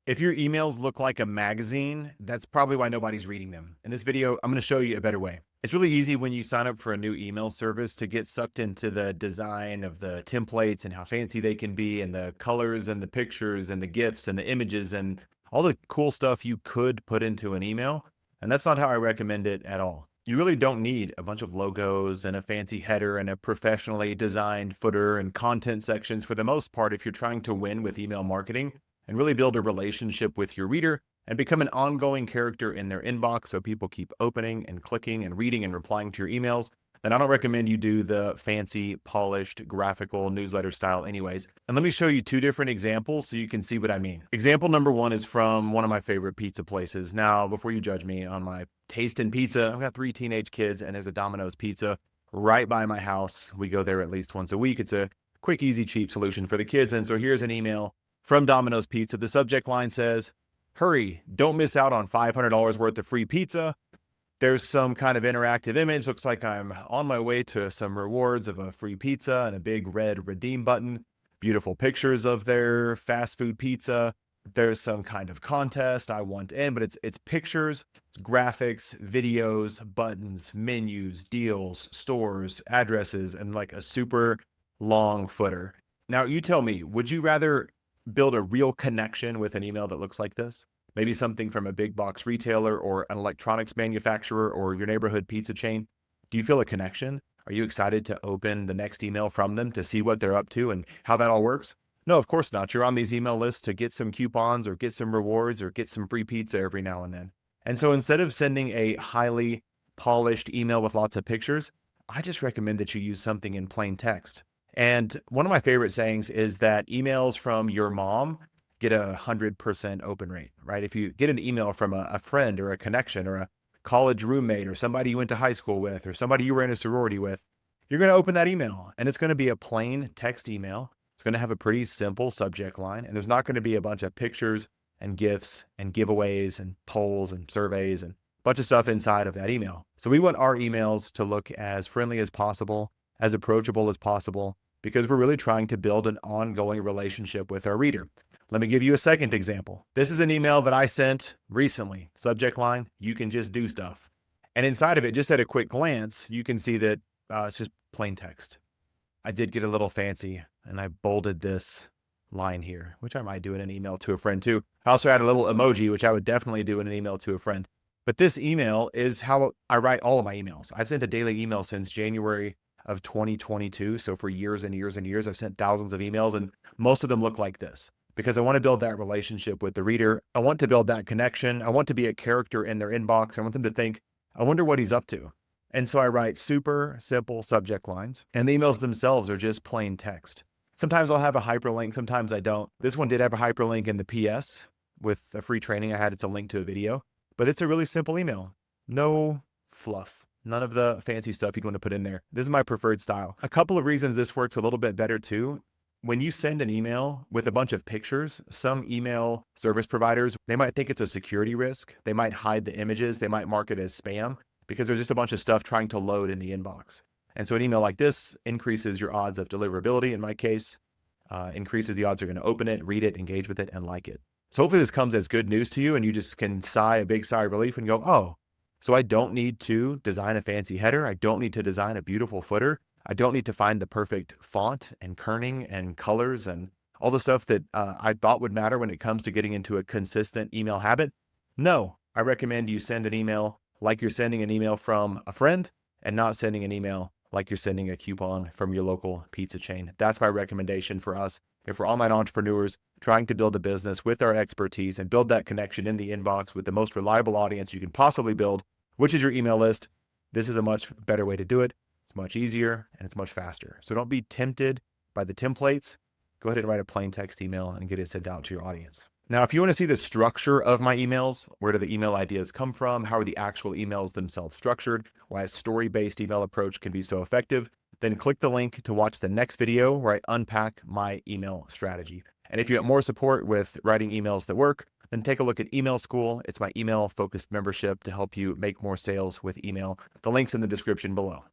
If your emails look like a magazine, that's probably why nobody's reading them. In this video, I'm going to show you a better way. It's really easy when you sign up for a new email service to get sucked into the design of the templates and how fancy they can be, and the colors and the pictures and the GIFs and the images and all the cool stuff you could put into an email. And that's not how I recommend it at all. You really don't need a bunch of logos and a fancy header and a professionally designed footer and content sections for the most part if you're trying to win with email marketing and really build a relationship with your reader and become an ongoing character in their inbox so people keep opening and clicking and reading and replying to your emails, then I don't recommend you do the fancy, polished, graphical newsletter style anyways. And let me show you two different examples so you can see what I mean. Example number one is from one of my favorite pizza places. Now, before you judge me on my taste in pizza, I've got 3 teenage kids and there's a Domino's Pizza right by my house. We go there at least once a week. It's a quick, easy, cheap solution for the kids. And so here's an email from Domino's Pizza. The subject line says, "Hurry, don't miss out on $500 worth of free pizza." There's some kind of interactive image. Looks like I'm on my way to some rewards of a free pizza and a big red redeem button. Beautiful pictures of their fast food pizza. There's some kind of contest I want in, but it's pictures, graphics, videos, buttons, menus, deals, stores, addresses, and like a super long footer. Now, you tell me, would you rather build a real connection with an email that looks like this? Maybe something from a big box retailer or an electronics manufacturer or your neighborhood pizza chain. Do you feel a connection? Are you excited to open the next email from them to see what they're up to and how that all works? No, of course not. You're on these email lists to get some coupons or get some rewards or get some free pizza every now and then. And so instead of sending a highly polished email with lots of pictures, I just recommend that you use something in plain text. And one of my favorite sayings is that emails from your mom get 100% open rate, right? If you get an email from a friend or a connection or a college roommate or somebody you went to high school with or somebody you were in a sorority with, you're going to open that email and it's going to be a plain text email. It's going to have a pretty simple subject line, and there's not going to be a bunch of pictures and GIFs and giveaways and polls and surveys and a bunch of stuff inside of that email. So we want our emails to look as friendly as possible, as approachable as possible, because we're really trying to build an ongoing relationship with our reader. Let me give you a second example. This is an email that I sent recently. Subject line, "You can just do stuff." And inside of it, just at a quick glance, you can see that it's just plain text. I did get a little fancy and I bolded this line here, which I might do in an email to a friend too. I also add a little emoji, which I would definitely do in an email to a friend. But this email is how I write all of my emails. I've sent a daily email since January of 2022. So for years and years and years, I've sent thousands of emails, and most of them look like this because I want to build that relationship with the reader. I want to build that connection. I want to be a character in their inbox. I want them to think, I wonder what he's up to. And so I write super simple subject lines, and the emails themselves are just plain text. Sometimes I'll have a hyperlink, sometimes I don't. This one did have a hyperlink in the PS with a free training I had. It's a link to a video, but it's a really simple email. No fluff. None of the fancy stuff you'd want to put in there. This is my preferred style. A couple of reasons this works a little bit better too. When you send an email with a bunch of pictures, some email service providers, they might think it's a security risk. They might hide the images. They might mark it as spam because there's just a bunch of stuff trying to load in the inbox. And so an email like this increases your odds of deliverability. In my case, increases the odds you're going to open it, read it, engage with it, and like it. So hopefully this comes as good news to you and you just can sigh a big sigh of relief and go, oh, so I don't need to design a fancy header. I don't need to design a beautiful footer. I don't need to find the perfect font and kerning and colors and all the stuff that I thought would matter when it comes to getting into a consistent email habit. No, I recommend you send an email like you're sending an email from a friend and not sending an email like you're sending a coupon from your local pizza chain. That's my recommendation for us. If we're online entrepreneurs trying to build a business with our expertise and build that connection in the inbox with the most reliable audience you can possibly build, which is your email list, this is a much better way to do it. It's much easier and it's much faster. So don't be tempted by the templates. Go ahead and write a plain text email and get it sent out to your audience. Now, if you want to see the structure of my emails, where do the email ideas come from? How are the actual emails themselves structured? Why a story-based email approach can be so effective? Then click the link to watch the next video where I unpack my email strategy. And if you want more support with writing emails that work, then take a look at Email School. It's my email-focused membership to help you make more sales with email. The link's in the description below.